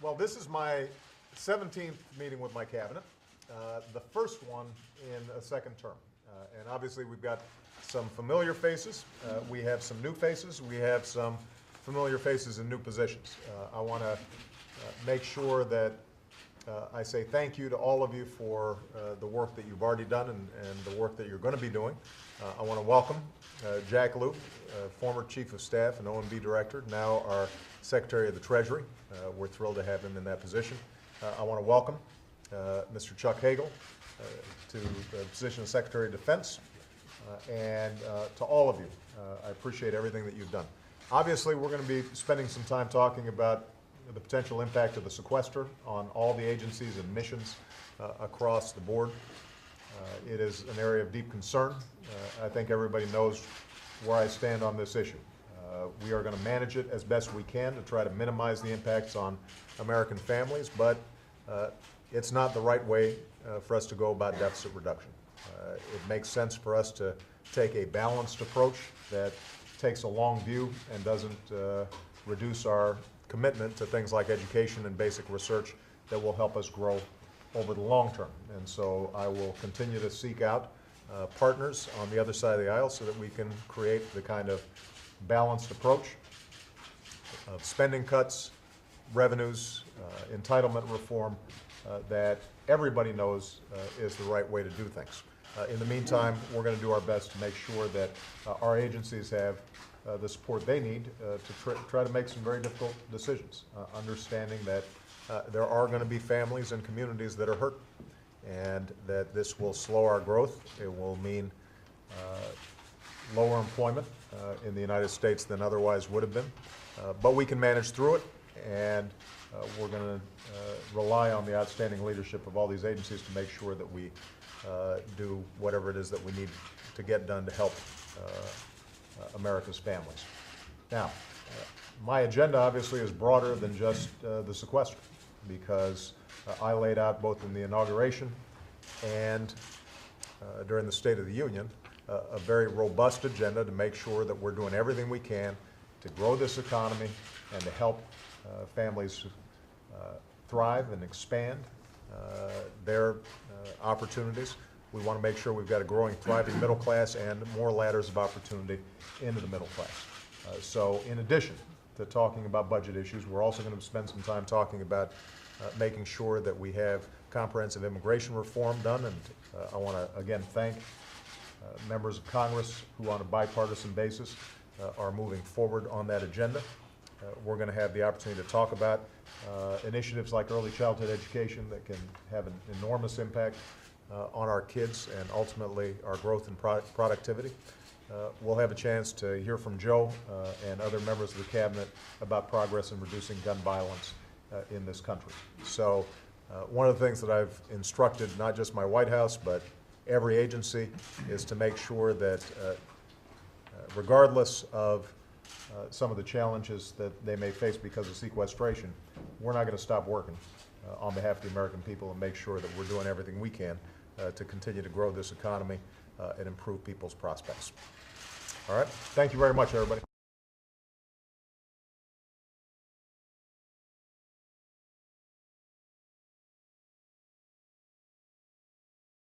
Well, this is my 17th meeting with my cabinet, the first one in a second term. And obviously, we've got some familiar faces. We have some new faces. We have some familiar faces in new positions. I want to make sure that I say thank you to all of you for the work that you've already done and the work that you're going to be doing. I want to welcome Jack Lew, former Chief of Staff and OMB Director, now our Secretary of the Treasury. We're thrilled to have him in that position. I want to welcome Mr. Chuck Hagel to the position of Secretary of Defense, and to all of you. I appreciate everything that you've done. Obviously, we're going to be spending some time talking about the potential impact of the sequester on all the agencies and missions across the board. It is an area of deep concern. I think everybody knows where I stand on this issue. We are going to manage it as best we can to try to minimize the impacts on American families, but it's not the right way for us to go about deficit reduction. It makes sense for us to take a balanced approach that takes a long view and doesn't reduce our commitment to things like education and basic research that will help us grow over the long term. And so I will continue to seek out partners on the other side of the aisle so that we can create the kind of balanced approach of spending cuts, revenues, entitlement reform that everybody knows is the right way to do things. In the meantime, we're going to do our best to make sure that our agencies have the support they need to try to make some very difficult decisions, understanding that there are going to be families and communities that are hurt, and that this will slow our growth. It will mean lower employment in the United States than otherwise would have been. But we can manage through it, and we're going to rely on the outstanding leadership of all these agencies to make sure that we do whatever it is that we need to get done to help America's families. Now, my agenda obviously is broader than just the sequester, because I laid out both in the inauguration and during the State of the Union a very robust agenda to make sure that we're doing everything we can to grow this economy and to help families thrive and expand their opportunities. We want to make sure we've got a growing, thriving middle class and more ladders of opportunity into the middle class. So in addition to talking about budget issues, we're also going to spend some time talking about making sure that we have comprehensive immigration reform done. And I want to again thank members of Congress who on a bipartisan basis are moving forward on that agenda. We're going to have the opportunity to talk about initiatives like early childhood education that can have an enormous impact on our kids and ultimately our growth and productivity. We'll have a chance to hear from Joe and other members of the cabinet about progress in reducing gun violence in this country. So one of the things that I've instructed not just my White House but every agency is to make sure that regardless of some of the challenges that they may face because of sequestration, we're not going to stop working on behalf of the American people and make sure that we're doing everything we can to continue to grow this economy and improve people's prospects. All right. Thank you very much, everybody.